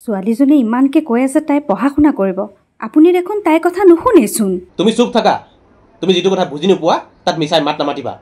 ছোৱালীজনী ইমানকে কৈ আছে তাই পঢ়া শুনা কৰিব, আপুনি দেখোন তাইৰ কথা নুশুনেচোন। তুমি চুপ থাকা। তুমি যিটো কথা বুজি নোপোৱা তাত মিছাই মাত নামাতিবা।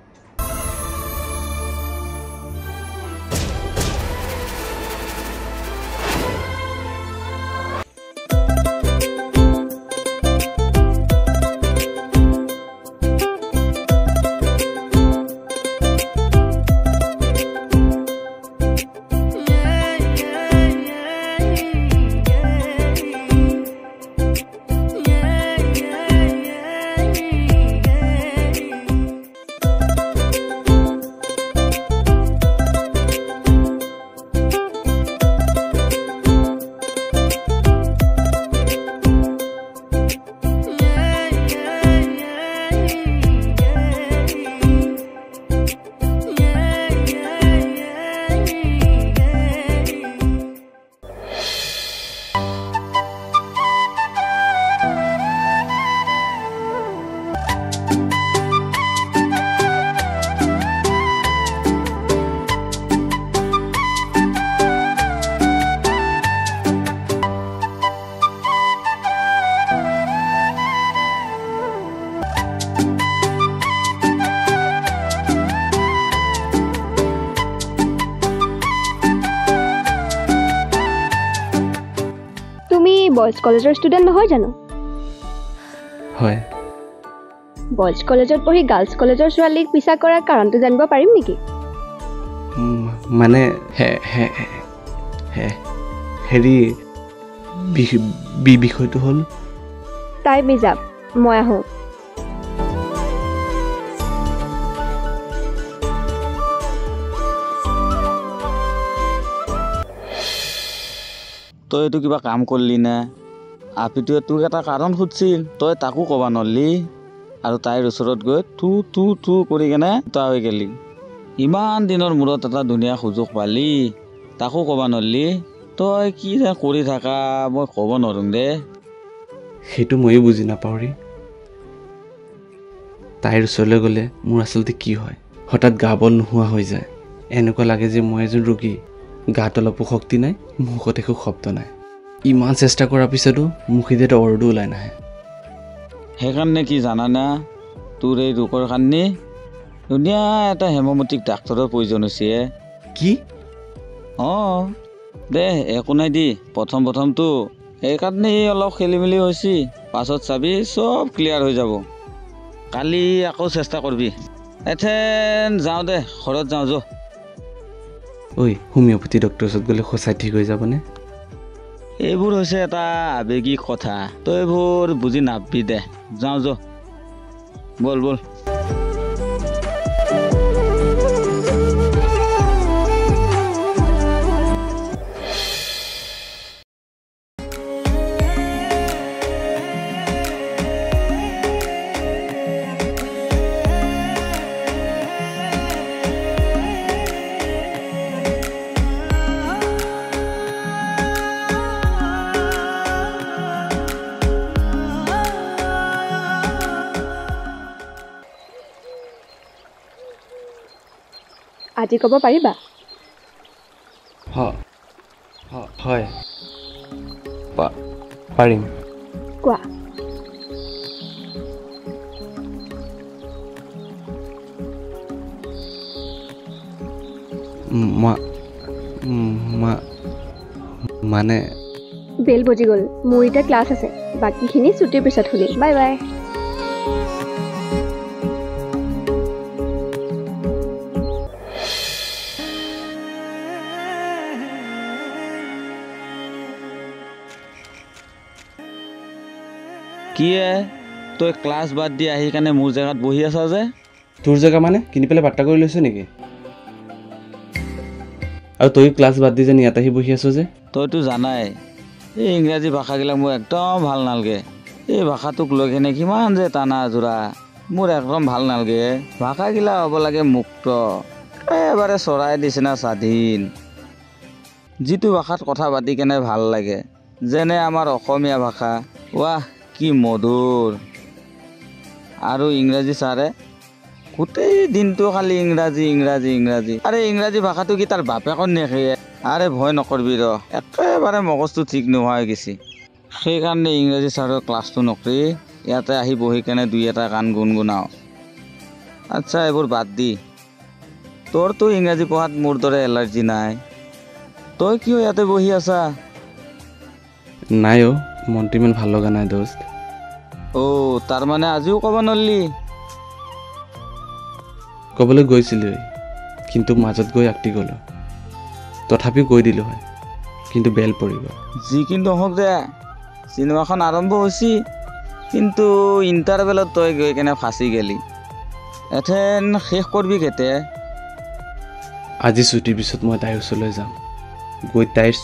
বয়েজ কলেজৰ ষ্টুডেণ্ট নহয় জানো? হয়। বয়েজ কলেজত পঢ়ি গাৰ্লছ কলেজৰ ছোৱালীক পিছা কৰাৰ কাৰণটো জানিব পাৰিম নেকি? মানে হেৰি বিষয়টো হ'ল তাই বিজাব, মই আহোঁ। তই এইটো কিবা কাম কৰিলি না? আপিটোৱে তোক এটা কাৰণ সুধিছিল, তই তাকো ক'বা নৰলি আৰু তাইৰ ওচৰত গৈ থু কৰি কেনে তা হৈ গেলি। ইমান দিনৰ মূৰত এটা ধুনীয়া সুযোগ পালি, তাকো ক'বা নৰলি। তই কি যে কৰি থাকা মই ক'ব নোৱাৰোঁ দে। সেইটো ময়ো বুজি নাপাওঁ ৰে। তাইৰ ওচৰলৈ গ'লে মোৰ আচলতে কি হয়, হঠাৎ গা বল নোহোৱা হৈ যায়। এনেকুৱা লাগে যে মই এজন ৰোগী, গাত অলপো শক্তি নাই, মুখত একো শব্দ নাই। ইমান চেষ্টা কৰাৰ পিছতো মুখেদি এটা অৰ্ডো ওলাই নাহে। সেইকাৰণে কি জানানা, তোৰ এই ৰোগৰ কাৰণে ধুনীয়া এটা হেমমতিক ডাক্তৰৰ প্ৰয়োজন হৈছে। কি? অঁ দে একো নাই দি, প্ৰথমটো সেইকাৰণে অলপ খেলি মেলি হৈছে, পাছত চাবি চব ক্লিয়াৰ হৈ যাব। কালি আকৌ চেষ্টা কৰিবি। এথেন যাওঁ দে, ঘৰত যাওঁ যো। ঐ, হোমিঅ'পেথি ডক্টৰৰ ওচৰত গ'লে সঁচাই ঠিক হৈ যাবনে? এইবোৰ হৈছে এটা আৱেগিক কথা, তই এইবোৰ বুজি নাপাবি দে। যাওঁ যো, বল। আজি ক'ব পাৰিবা? হয় পাৰিম। কোৱা। মানে বেল বজি গ'ল, মোৰ এতিয়া ক্লাছ আছে, বাকীখিনি ছুটিৰ পিছত শুনিম। Bye bye. কিয়ে তই ক্লাছ বাদ দি আহি কাৰণে মোৰ জেগাত বহি আছা যে? তোৰ জেগা মানে কিনি পেলাই বাৰ্তা কৰি লৈছ নেকি? আৰু তই ক্লাছ বাদ দি যেন ইয়াত আহি বহি আছ যে? তইতো জানাই এই ইংৰাজী ভাষাগিলাক মোৰ একদম ভাল নালাগে। এই ভাষাটোক লৈ কিনে কিমান যে টানা আজোৰা, মোৰ একদম ভাল নালাগে। ভাষাগিলা হ'ব লাগে মুক্ত, একেবাৰে চৰাই নিচিনা স্বাধীন। যিটো ভাষাত কথা পাতি কেনে ভাল লাগে, যেনে আমাৰ অসমীয়া ভাষা। ৱাহ কি মধুৰ। আৰু ইংৰাজী ছাৰে গোটেই দিনটো খালি ইংৰাজী। আৰে ইংৰাজী ভাষাটো কি তাৰ বাপেকৰ নেখে? আৰে ভয় নকৰবি ৰ একেবাৰে মগজটো ঠিক নোহোৱা হৈ গৈছে সেইকাৰণে ইংৰাজী ছাৰৰ ক্লাছটো নকৰি ইয়াতে আহি বহি কেনে দুই এটা গান গুণগুণাওঁ আচ্ছা এইবোৰ বাদ দি তোৰতো ইংৰাজী পঢ়াত মোৰ দৰে এলাৰ্জি নাই তই কিয় ইয়াতে বহি আছা নাই অ' মনটো ইমান ভাল লগা নাই দোস্ত তাৰমানে আজিও ক'ব নোৱাৰিলি ক'বলৈ গৈছিলোঁ কিন্তু মাজত গৈ আঁকটি গ'লোঁ তথাপিও কৈ দিলোঁ হয় কিন্তু বেল পৰিব যি কিন্তু হওক দে চিনেমাখন আৰম্ভ হৈছে কিন্তু ইণ্টাৰভেলত তই গৈ কেনে ফাঁচি গেলি এথেন শেষ কৰবি কেতিয়া আজি ছুটিৰ পিছত মই তাইৰ ওচৰলৈ যাম গৈ তাইৰ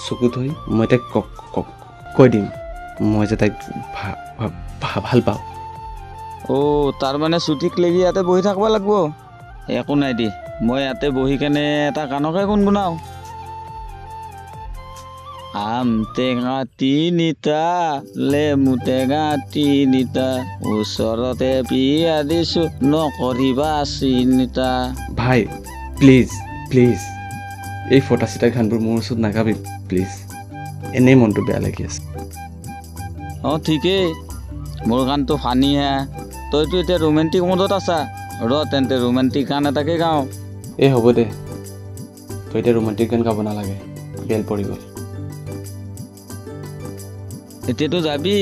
চকুত হৈ মই তাইক কৈ দিম মই যে তাইক ভাল পাওঁ তাৰমানে ছুটিক লেগি ইয়াতে বহি থাকিব লাগিব একো নাই দি মই ইয়াতে বহি কেনে এটা গানকে গুণগুণাওঁ আম টেঙা তিনিটা লেমু টেঙা তিনিটা ওচৰতে বিয়া দিছো নকৰিবা চিন্তা ভাই প্লিজ প্লিজ এই ফটা চিটা গানবোৰ মোৰ ওচৰত নাগাবি প্লিজ এনেই মনটো বেয়া লাগি আছে ঠিকেই মোৰ গানটো ফানিহে তইতো এতিয়া ৰোমেণ্টিক মুডত আছা তেন্তে ৰোমেণ্টিক গান এটাকে গাওঁ এই হ'ব দে তই এতিয়া ৰোমেণ্টিক গান গাব নালাগে বেল পৰি গ'ল এতিয়াতো যাবি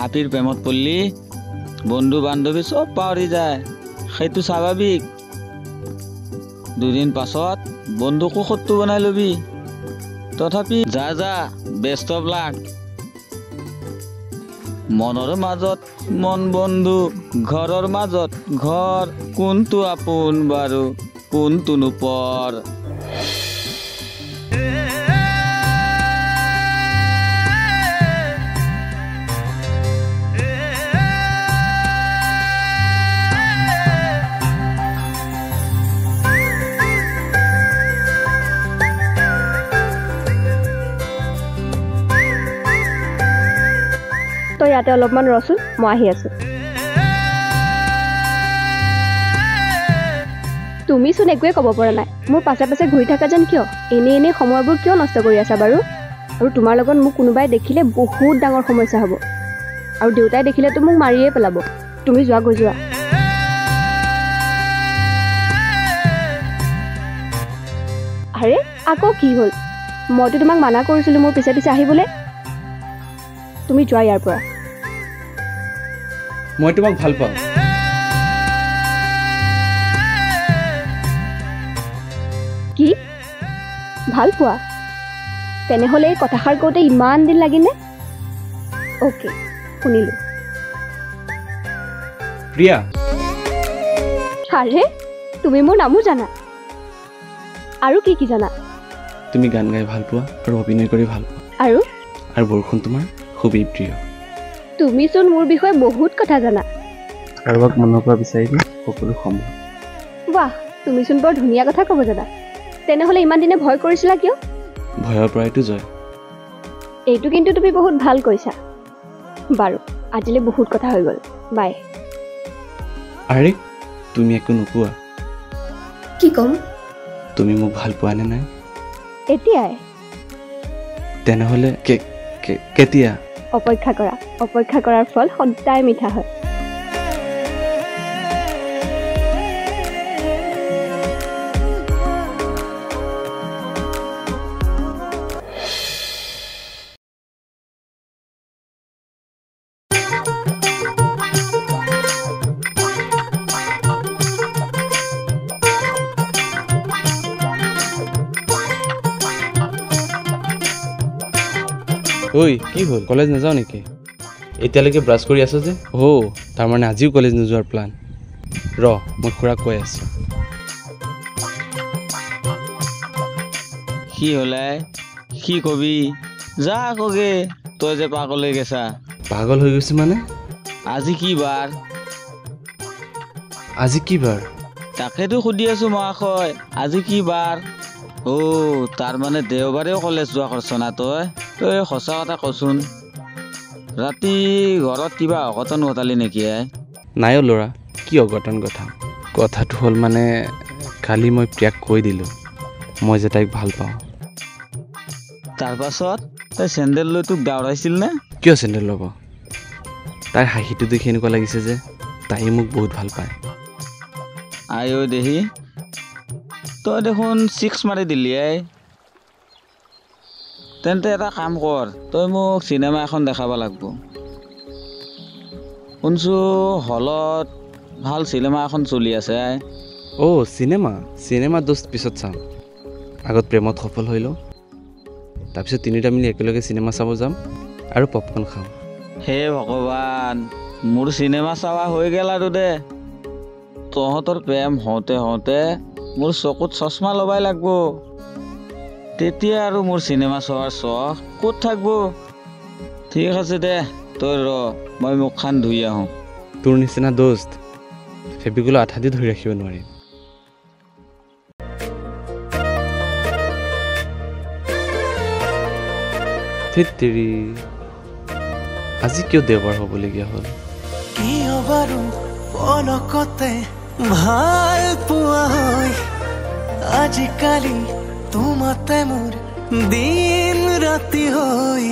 আপিৰ প্ৰেমত পৰিলি বন্ধু বান্ধৱী চব পাহৰি যায় সেইটো স্বাভাৱিক দুদিন পাছত বন্ধুকো শত্ৰু বনাই ল'বি তথাপি যা বেষ্ট অফ লাক মনৰ মাজত মন বন্ধু ঘৰৰ মাজত ঘৰ কোনটো আপোন বাৰু কোনটো নোপৰ তই ইয়াতে অলপমান ৰচোন মই আহি আছো তুমিচোন একোৱে ক'ব পৰা নাই মোৰ পাছে পাছে ঘূৰি থকা যেন কিয় এনেই সময়বোৰ কিয় নষ্ট কৰি আছা বাৰু আৰু তোমাৰ লগত মোক কোনোবাই দেখিলে বহুত ডাঙৰ সমস্যা হ'ব আৰু দেউতাই দেখিলেতো মোক মাৰিয়ে পেলাব তুমি যোৱা গৈ যোৱা আৰে আকৌ কি হ'ল মইতো তোমাক মানা কৰিছিলোঁ মোৰ পিছে পিছে আহিবলৈ তুমি যোৱা ইয়াৰ পৰা মই তোমাক ভাল পাওঁ কি ভাল পোৱা তেনেহ'লে এই কথাষাৰ কওঁতে ইমান দিন লাগিলে অ'কে শুনিলোঁ প্ৰিয়া আৰে তুমি মোৰ নামো জানা আৰু কি জানা তুমি গান গাই ভাল পোৱা আৰু অভিনয় কৰি ভাল পোৱা আৰু বৰষুণ তোমাৰ খুবেই প্ৰিয় তুমিচোন মোৰ বিষয়ে বহুত কথা জানা কাৰোবাক মনৰ পৰা বিচাৰিলে সকলো সম্ভৱ বাহ তুমিচোন বৰ ধুনীয়া কথা ক'ব জানা তেনেহ'লে ইমান দিনে ভয় কৰিছিলা কিয় ভয়ৰ পৰাইতো জয় এইটো কিন্তু তুমি বহুত ভাল কৈছা বাৰু আজিলৈ বহুত কথা হৈ গ'ল বাই আৰে তুমি একো নোকোৱা কি ক'ম তুমি মোক ভাল পোৱা নে নাই এতিয়াই তেনেহ'লে কেতিয়া অপেক্ষা কৰাৰ ফল সদায় মিঠা হয় ঐ কি হ'ল কলেজ নাযাওঁ নেকি এতিয়ালৈকে ব্ৰাছ কৰি আছো যে তাৰমানে আজিও কলেজ নোযোৱাৰ প্লান মই খুৰাক কৈ আছোঁ কি হ'লে কি কবি যা কগে তই যে পাগল হৈ গৈছা পাগল হৈ গৈছে মানে আজি কি বাৰ তাকেতো সুধি আছো মহাশয় আজি কি বাৰ তাৰমানে দেওবাৰেও কলেজ যোৱা কৰছ না তই সঁচা কথা কচোন ৰাতি ঘৰত কিবা অঘটন ঘটালি নেকি নাই ল'ৰা কি অঘটন কথাটো হ'ল মানে কালি মই প্ৰিয়াক কৈ দিলোঁ মই যে তাইক ভাল পাওঁ তাৰপাছত তাই চেণ্ডেল লৈ তোক দাউৰাইছিল নে? কিয় চেণ্ডেল ল'ব? তাইৰ হাঁহিটো দেখি এনেকুৱা লাগিছে যে তাই মোক বহুত ভাল পায়। আই ঐ দেহি, তই দেখোন 6 মাৰি দিলি আই। তেন্তে এটা কাম কৰ, তই মোক চিনেমা এখন দেখাব লাগিব। শুনছোঁ হলত ভাল চিনেমা এখন চলি আছে আই। অ' চিনেমা দোস্ত পিছত চাম। আগত প্ৰেমত সফল হৈ লওঁ, তাৰপিছত তিনিটা মিলি একেলগে চিনেমা চাব যাম আৰু পপকৰ্ণ খাম। হে ভগৱান, মোৰ চিনেমা চাৱা হৈ গ'ল আৰু দে। তহঁতৰ প্ৰেম হওঁতে হওঁতে মোৰ চকুত চশমা ল'বাই লাগিব। তেতিয়া আৰু মোৰ চিনেমা চোৱাৰ চখ ক'ত থাকিব। ঠিক আছে দে, তই ৰ, মই মুখখন ধুই আহোঁ। তোৰ নিচিনা দোস্ত ফেবিকুল আঠা দি ধৰি ৰাখিব নোৱাৰিম। তেৰি আজি কিয় দেওবাৰ হ'বলগীয়া হ'ল? কিয় বাৰু পলকতে ভাল পোৱা হয় আজিকালি তোমাতে মোৰ দিন ৰাতি হয়।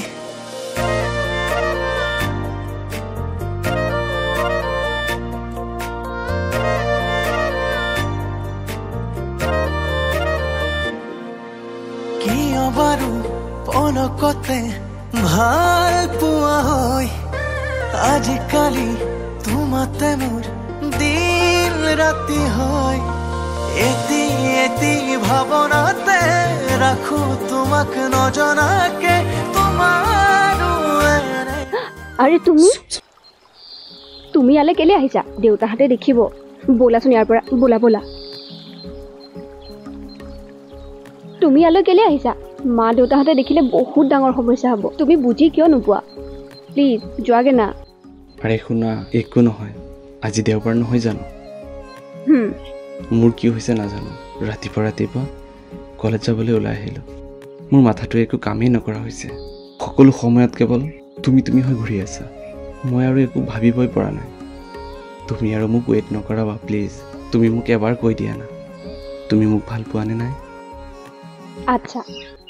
কিয় বাৰু পলকতে ভাল পোৱা হয় আজিকালি তোমাতে মোৰ দিন ৰাতি হয়। এটি ভাৱনাতে ৰাখো তোমাক নজনাকে তোমাৰ। আৰে তুমি ইয়ালৈ কেলে আহিছা? দেউতাহঁতে দেখিব। ব'লাচোন ইয়াৰ পৰা, ব'লা। তুমি ইয়ালৈ কেলে আহিছা? মা দেউতাহঁতে দেখিলে বহুত ডাঙৰ সমস্যা হ'ব। তুমি বুজি কিয় নোপোৱা? প্লিজ যোৱাগে না। আৰে শুনা, একো নহয়। আজি দেওবাৰ নহয় জানো? মোৰ কি হৈছে নাজানো, ৰাতিপুৱা কলেজ যাবলৈ ওলাই আহিলোঁ। মোৰ মাথাটোৱে একো কামেই নকৰা হৈছে। সকলো সময়ত কেৱল তুমি হৈ ঘূৰি আছা। মই আৰু একো ভাবিবই পৰা নাই। তুমি আৰু মোক ৱেইট নকৰাবা প্লিজ। তুমি মোক এবাৰ কৈ দিয়া না, তুমি মোক ভাল পোৱা নে নাই? আচ্ছা,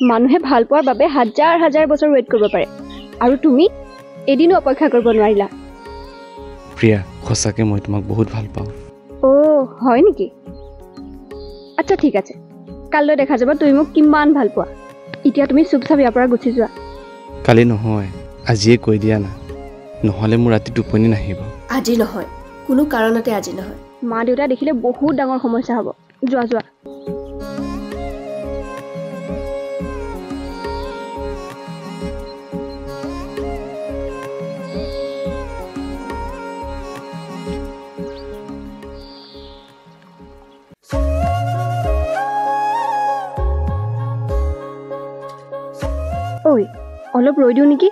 মানুহে ভাল পোৱাৰ বাবে হাজাৰ বছৰ ৱেইট কৰিব পাৰে, আৰু তুমি এদিনো অপেক্ষা কৰিব নোৱাৰিলা। প্ৰিয়া, সঁচাকৈ মই তোমাক বহুত ভাল পাওঁ। অ' হয় নেকি? আচ্ছা ঠিক আছে, কাইলৈ দেখা যাব তুমি মোক কিমান ভাল পোৱা। এতিয়া তুমি চুপচাপ ইয়াৰ পৰা গুচি যোৱা। কালি নহয়, আজিয়ে কৈ দিয়া না, নহ'লে মোৰ ৰাতি টোপনি নাহিব। আজি নহয়, কোনো কাৰণতে আজি নহয়। মা দেউতা দেখিলে বহুত ডাঙৰ সমস্যা হ'ব। যোৱা। ঐ, অলপ ৰৈ দিওঁ নেকি?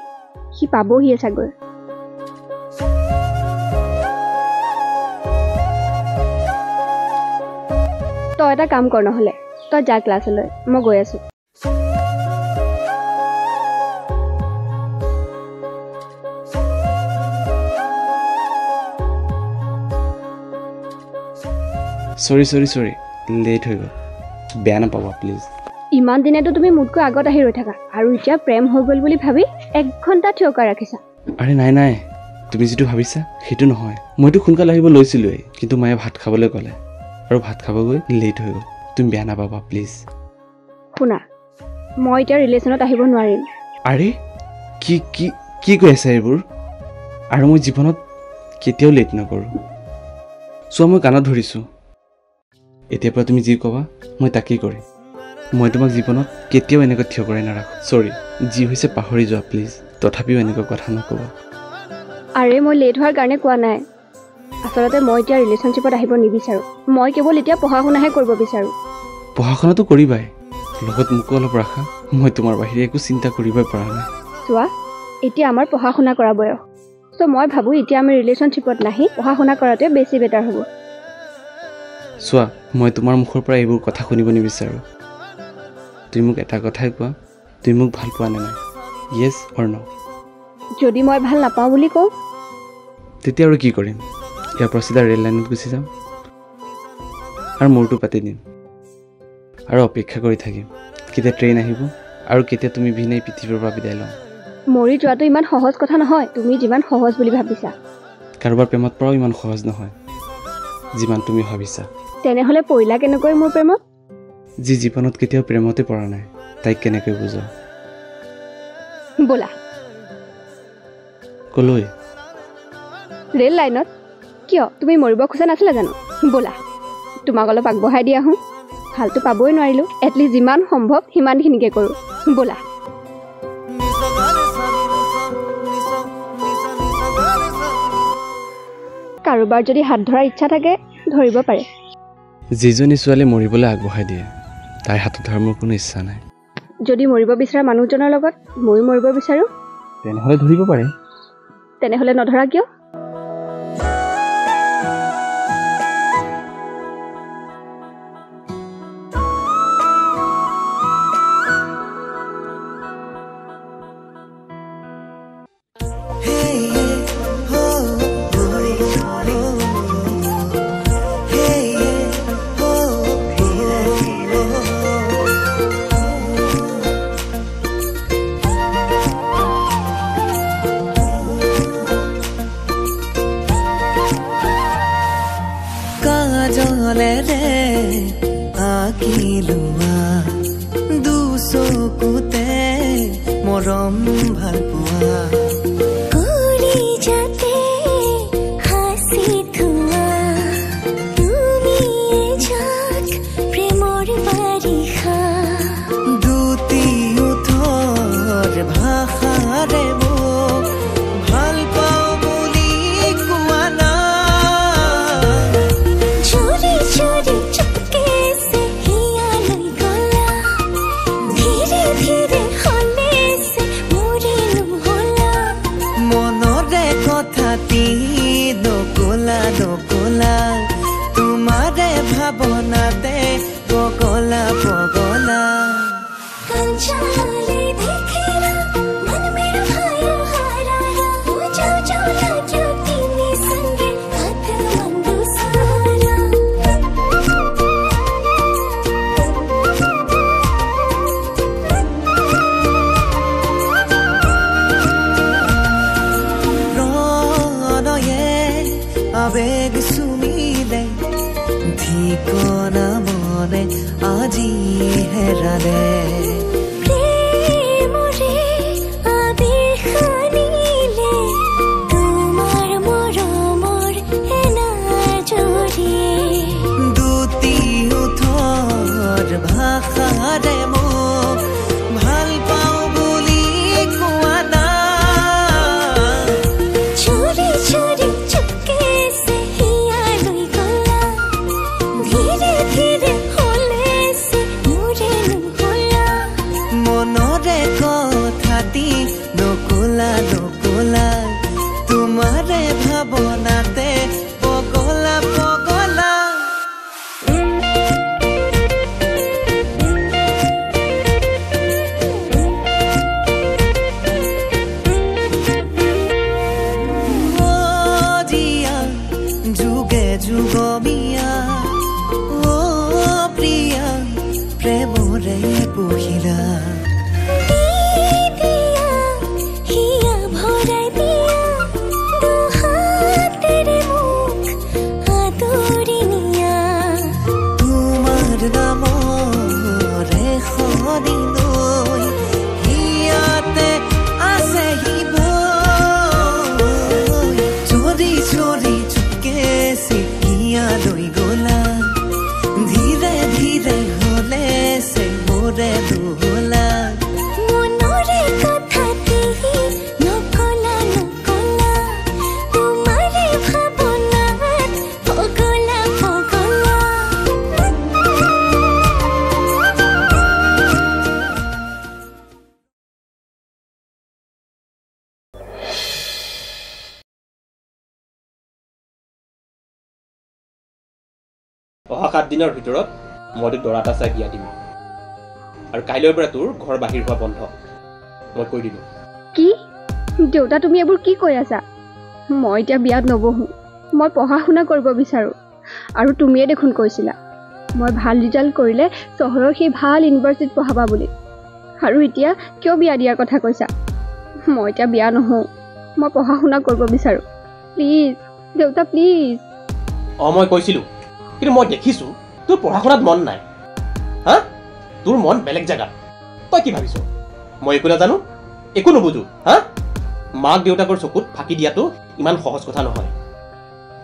সি পাবহিয়ে চাগৈ। তই এটা কাম কৰ, নহ'লে তই যা ক্লাছলৈ, মই গৈ আছোঁ। চৰি লেট হৈ গ'ল, বেয়া নাপাবা প্লিজ। ইমান দিনেতো তুমি মোতকৈ আগত আহি ৰৈ থাকা, আৰু এতিয়া প্ৰেম হৈ গ'ল বুলি ভাবি 1 ঘণ্টা থিয় কৰাই ৰাখিছা। আৰে নাই, তুমি যিটো ভাবিছা সেইটো নহয়। মইতো সোনকালে আহিব লৈছিলোৱেই, কিন্তু মায়ে ভাত খাবলৈ ক'লে, আৰু ভাত খাব গৈ লেট হৈ গ'ল। তুমি বেয়া নাপাবা প্লিজ। শুনা, মই এতিয়া ৰিলেশ্যনত আহিব নোৱাৰিম। আৰে কি কৈ আছা এইবোৰ? আৰু মই জীৱনত কেতিয়াও লেট নকৰোঁ। চোৱা, মই কাণত ধৰিছোঁ, এতিয়াৰ পৰা তুমি যি ক'বা মই তাকেই কৰিম। মই তোমাক জীৱনত কেতিয়াও এনেকৈ থিয় কৰাই নাৰাখোঁ। চৰি, যি হৈছে পাহৰি যোৱা প্লিজ। তথাপিও এনেকুৱা কথা নক'বা। আৰে মই লেট হোৱাৰ কাৰণে কোৱা নাই। আচলতে মই এতিয়া ৰিলেশ্যনশ্বিপত আহিব নিবিচাৰোঁ। মই কেৱল এতিয়া পঢ়া শুনাহে কৰিব বিচাৰোঁ। পঢ়া শুনাটো কৰিবাই, লগত মোকো অলপ ৰাখা। মই তোমাৰ বাহিৰে একো চিন্তা কৰিবই পৰা নাই। চোৱা, এতিয়া আমাৰ পঢ়া শুনা কৰা বয়স, চ' মই ভাবোঁ এতিয়া আমি ৰিলেশ্যনশ্বিপত নাহি পঢ়া শুনা কৰাটোৱে বেছি বেটাৰ হ'ব। চোৱা, মই তোমাৰ মুখৰ পৰা এইবোৰ কথা শুনিব নিবিচাৰোঁ। তুমি মোক এটা কথাই কোৱা, তুমি মোক ভাল পোৱা নে নাই? য়েছ অৰ ন? যদি মই ভাল নাপাওঁ বুলি কওঁ, তেতিয়া আৰু কি কৰিম? ইয়াৰ পৰা চিধা ৰেল লাইনত গুচি যাম আৰু মূৰটো পাতি দিম আৰু অপেক্ষা কৰি থাকিম কেতিয়া ট্ৰেইন আহিব আৰু কেতিয়া তুমি ভিনে পৃথিৱীৰ পৰা বিদায় লওঁ। মৰি যোৱাটো ইমান সহজ কথা নহয়, তুমি যিমান সহজ বুলি ভাবিছা। কাৰোবাৰ প্ৰেমত পৰাও ইমান সহজ নহয় যিমান তুমি ভাবিছা। তেনেহ'লে পৰিলা কেনেকৈ মোৰ প্ৰেমত? যি জীৱনত কেতিয়াও প্ৰেমতে পৰা নাই তাইক কেনেকৈ বুজা? ব'লা। কলৈ? ৰেল লাইনত। কিয় তুমি মৰিব খোজা নাছিলা জানো? ব'লা তোমাক অলপ আগবঢ়াই দি আহোঁ। ভালটো পাবই নোৱাৰিলোঁ, এটলিষ্ট যিমান সম্ভৱ সিমানখিনিকে কৰোঁ। ব'লা। কাৰোবাৰ যদি হাত ধৰাৰ ইচ্ছা থাকে ধৰিব পাৰে। যিজনী ছোৱালী মৰিবলৈ আগবঢ়াই দিয়ে তাইৰ হাতত ধৰাৰ মোৰ কোনো ইচ্ছা নাই। যদি মৰিব বিচৰা মানুহজনৰ লগত ময়ো মৰিব বিচাৰোঁ তেনেহ'লে ধৰিব পাৰে। তেনেহ'লে নধৰা কিয়? মৰম ভাল পোৱা দুটি উঠৰ ভাষাৰে ভাল পাওঁ বুলি কোৱা না নকলা নকলা তোমাৰে ভাৱনাতে পগলা পগলা আবেগ চুমিলে ঠিকনা মনে আজি হেৰালে দুটি উঠৰ ভাষাৰে মোক ভাল পাওঁ বুলি কোৱা না মনৰে কথাটি নকলা নকলা তোমাৰে ভাৱনাতে পগলা পগলা জিয়া যুগে যুগমিয়া প্ৰিয়া প্ৰেমৰে পহিলা তোমাৰ নামৰে খনি লৈ হিয়াতে আছে হিব চৰি চৰি চুপকে চিকিয়া লৈ গলা ধীৰে ধীৰে হলে সে মোৰে দুহলা অহা 7 দিনৰ ভিতৰত মই তোক দৰা এটা চাই বিয়া দিম আৰু কাইলৈৰ পৰা তোৰ ঘৰ বাহিৰ হোৱা বন্ধ মই কৈ দিলোঁ। কি দেউতা তুমি এইবোৰ কি কৈ আছা? মই এতিয়া বিয়াত নবহো, মই পঢ়া শুনা কৰিব বিচাৰোঁ। আৰু তুমিয়ে দেখোন কৈছিলা মই ভাল ৰিজাল্ট কৰিলে চহৰৰ সেই ভাল ইউনিভাৰ্চিটিত পঢ়াবা বুলি। আৰু এতিয়া কিয় বিয়া দিয়াৰ কথা কৈছা? মই এতিয়া বিয়া নহওঁ, মই পঢ়া শুনা কৰিব বিচাৰোঁ। প্লিজ দেউতা, প্লিজ। মই কৈছিলোঁ, কিন্তু মই দেখিছোঁ তোৰ পঢ়া শুনাত মন নাই। হা, তোৰ মন বেলেগ জেগাত। তই কি ভাবিছ মই একো নাজানো, একো নুবুজো? হা, মাক দেউতাকৰ চকুত ফাঁকি দিয়াটো ইমান সহজ কথা নহয়।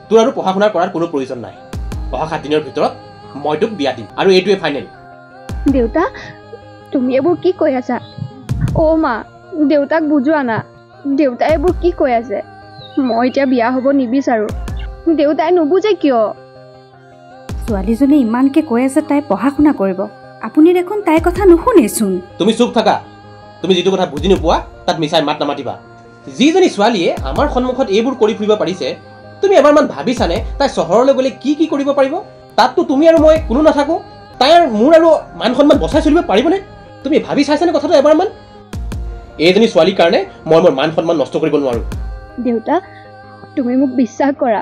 তোৰ আৰু পঢ়া শুনা কৰাৰ কোনো প্ৰয়োজন নাই। অহা 7 দিনৰ ভিতৰত মই তোক বিয়া দিম, আৰু এইটোৱে ফাইনেল। দেউতা, তুমি এইবোৰ কি কৈ আছা? অ' মা, দেউতাক বুজোৱা না। দেউতাই এইবোৰ কি কৈ আছে? মই এতিয়া বিয়া হ'ব নিবিচাৰোঁ। দেউতাই নুবুজে কিয়? ছোৱালীজনী ইমানকে কৈ আছে তাই পঢ়া শুনা কৰিব, আপুনি দেখোন তাইৰ কথা নুশুনেচোন। তুমি চুপ থাকা। তুমি যিটো কথা বুজি নোপোৱা তাত মিছাই মাত নামাতিবা। যিজনী ছোৱালীয়ে আমাৰ সন্মুখত এইবোৰ কৰি ফুৰিব পাৰিছে, তুমি এবাৰমান ভাবিছানে তাই চহৰলৈ গ'লে কি কি কৰিব পাৰিব? তাততো তুমি আৰু মই কোনো নাথাকোঁ। তাই আৰু মোৰ আৰু মান সন্মান বচাই চলিব পাৰিবনে? তুমি ভাবি চাইছানে কথাটো এবাৰমান? এইজনী ছোৱালীৰ কাৰণে মই মোৰ মান সন্মান নষ্ট কৰিব নোৱাৰোঁ। দেউতা, তুমি মোক বিশ্বাস কৰা,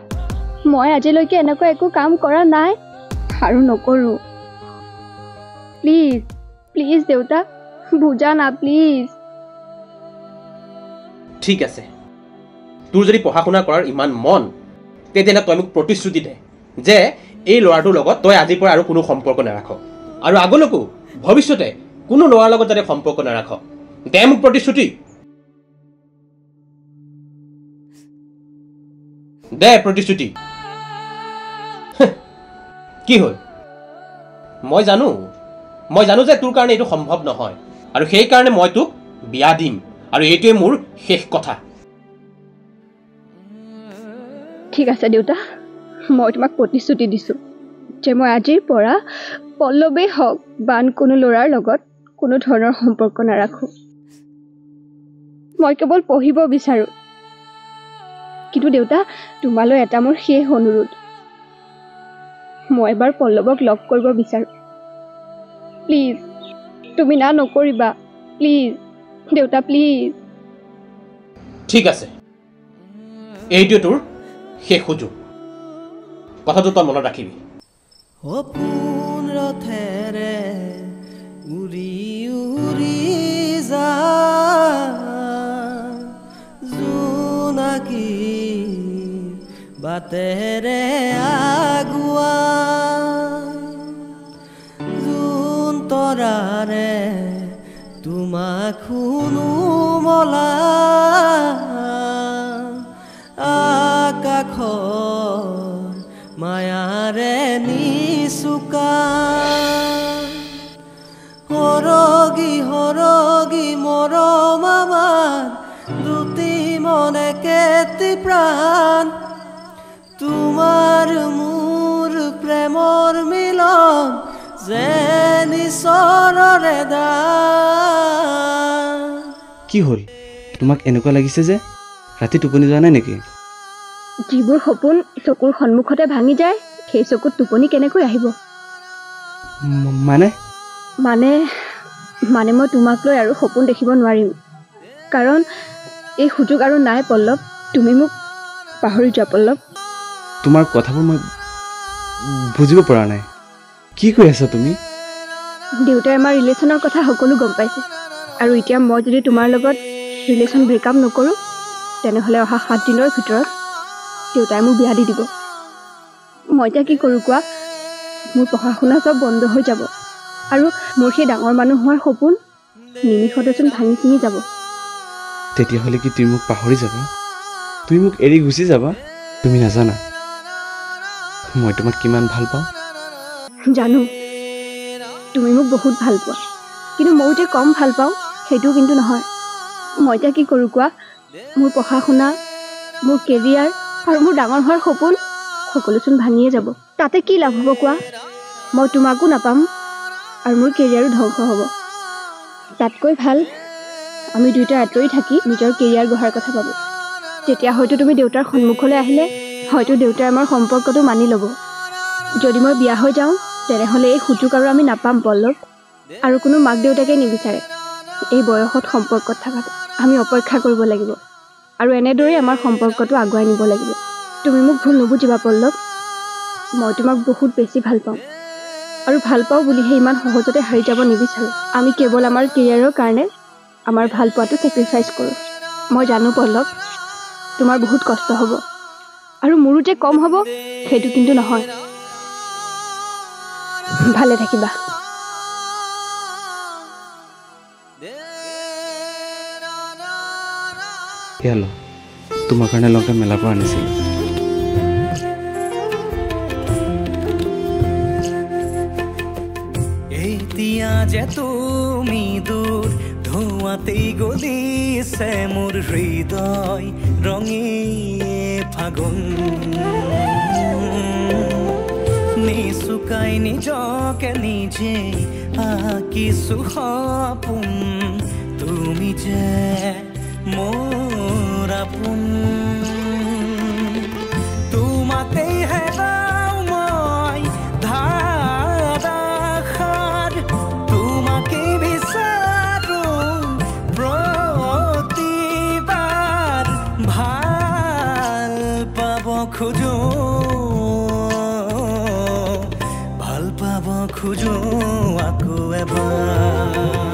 মই আজিলৈকে এনেকুৱা একো কাম কৰা নাই আৰু নকৰোঁ। প্লিজ প্লিজ দেউতা, বুজা না প্লিজ। ঠিক আছে, তোৰ যদি পঢ়া শুনা কৰাৰ ইমান মন, তেতিয়াহ'লে তই মোক প্ৰতিশ্ৰুতি দে যে এই ল'ৰাটোৰ লগত তই আজিৰ পৰা আৰু কোনো সম্পৰ্ক নাৰাখ, আৰু আগলৈকো ভৱিষ্যতে কোনো ল'ৰাৰ লগত যাতে সম্পৰ্ক নাৰাখ। দে মোক প্ৰতিশ্ৰুতি, দে প্ৰতিশ্ৰুতি। কি হ'ল? মই জানো যে তোৰ কাৰণে এইটো সম্ভৱ নহয়, আৰু সেইকাৰণে মই তোক বিয়া দিম, আৰু এইটোৱে মোৰ শেষ কথা। ঠিক আছে দেউতা, মই তোমাক প্ৰতিশ্ৰুতি দিছোঁ যে মই আজিৰ পৰা পল্লৱেই হওক বা আন কোনো ল'ৰাৰ লগত কোনো ধৰণৰ সম্পৰ্ক নাৰাখোঁ। মই কেৱল পঢ়িব বিচাৰোঁ। কিন্তু দেউতা, তোমালৈ এটা মোৰ শেষ অনুৰোধ, মই এবাৰ পল্লৱক লগ কৰিব বিচাৰোঁ। প্লিজ, তুমি না নকৰিবা। প্লিজ দেউতা, প্লিজ। ঠিক আছে, এইটোৱে তোৰ শেষ সুযোগ। কথাটো তই মনত ৰাখিবি। সপোন ৰথেৰে উৰি উৰি যা, জোনাকী বাটেৰে আগুৱা, জোন তৰাৰে তোমাক শুনো মলা, আকাশৰ মায়াৰে নিচুকা, সৰগী সৰগী মৰম আমাৰ দুটি মনে কেতি প্ৰাণ, তোমাৰ মোৰ প্ৰেমৰ মিলন যেন ঈশ্বৰৰে দান। কি হ'ল? তোমাক এনেকুৱা লাগিছে যে ৰাতি টোপনি যোৱা নাই নেকি? যিবোৰ সপোন চকুৰ সন্মুখতে ভাঙি যায়, সেই চকুত টোপনি কেনেকৈ আহিব? মানে মানে মই তোমাক লৈ আৰু সপোন দেখিব নোৱাৰিম, কাৰণ এই সুযোগ আৰু নাই পল্লৱ। তুমি মোক পাহৰি যোৱা পল্লৱ। তোমাৰ কথাবোৰ মই বুজিব পৰা নাই। কি কৈ আছা তুমি? দেউতাই আমাৰ ৰিলেশ্যনৰ কথা সকলো গম পাইছে, আৰু এতিয়া মই যদি তোমাৰ লগত ৰিলেশ্যন ব্ৰেকআপ নকৰোঁ, তেনেহ'লে অহা 7 দিনৰ ভিতৰত দেউতাই মোক বিয়া দি দিব। মই এতিয়া কি কৰোঁ কোৱা? মোৰ পঢ়া শুনা চব বন্ধ হৈ যাব, আৰু মোৰ সেই ডাঙৰ মানুহ হোৱাৰ সপোন নিমিষতেচোন ভাঙি চিঙি যাব। তেতিয়াহ'লে কি তুমি মোক পাহৰি যাবা? তুমি মোক এৰি গুচি যাবা? তুমি নাজানা মই তোমাক কিমান ভাল পাওঁ। জানো তুমি মোক বহুত ভাল পোৱা, কিন্তু মই যে কম ভাল পাওঁ সেইটোও কিন্তু নহয়। মই এতিয়া কি কৰোঁ কোৱা? মোৰ পঢ়া শুনা, মোৰ কেৰিয়াৰ আৰু মোৰ ডাঙৰ হোৱাৰ সপোন সকলোচোন ভাঙিয়ে যাব। তাতে কি লাভ হ'ব কোৱা? মই তোমাকো নাপাম আৰু মোৰ কেৰিয়াৰো ধ্বংস হ'ব। তাতকৈ ভাল আমি দুয়োটা আঁতৰি থাকি নিজৰ কেৰিয়াৰ গঢ়াৰ কথা ভাবোঁ। তেতিয়া হয়তো তুমি দেউতাৰ সন্মুখলৈ আহিলে হয়তো দেউতাই আমাৰ সম্পৰ্কটো মানি ল'ব। যদি মই বিয়া হৈ যাওঁ তেনেহ'লে এই সুযোগ আৰু আমি নাপাম পল্লৱ। আৰু কোনো মাক দেউতাকে নিবিচাৰে এই বয়সত সম্পৰ্কত থকাটো। আমি অপেক্ষা কৰিব লাগিব আৰু এনেদৰেই আমাৰ সম্পৰ্কটো আগুৱাই নিব লাগিব। তুমি মোক ভুল নুবুজিবা পল্লৱ, মই তোমাক বহুত বেছি ভাল পাওঁ। আৰু ভাল পাওঁ বুলিহে ইমান সহজতে হাৰি যাব নিবিচাৰোঁ। আমি কেৱল আমাৰ কেৰিয়াৰৰ কাৰণে আমাৰ ভাল পোৱাটো ছেক্ৰিফাইচ কৰোঁ। মই জানো পল্লৱ, তোমাৰ বহুত কষ্ট হ'ব আৰু মোৰো যে কম হ'ব সেইটো কিন্তু নহয়। ভালে থাকিবা। এয়ালো তোমাৰ কাৰণে লংকা মেলাৰ পৰা আনিছিলোঁ। এতিয়া যে তুমি দূৰ ধোঁৱাতেই গলিছে মোৰ হৃদয় ৰঙী ফাগুন নিচুকাই নিজকে নিজে আঁকিছো সপোন তুমি যে মোৰ আপোন তোমাতেই হেৰাও মই ধাৰাসাৰ তোমাকে বিচাৰো প্ৰতিবাৰ ভাল পাব খোজো আকৌ এবাৰ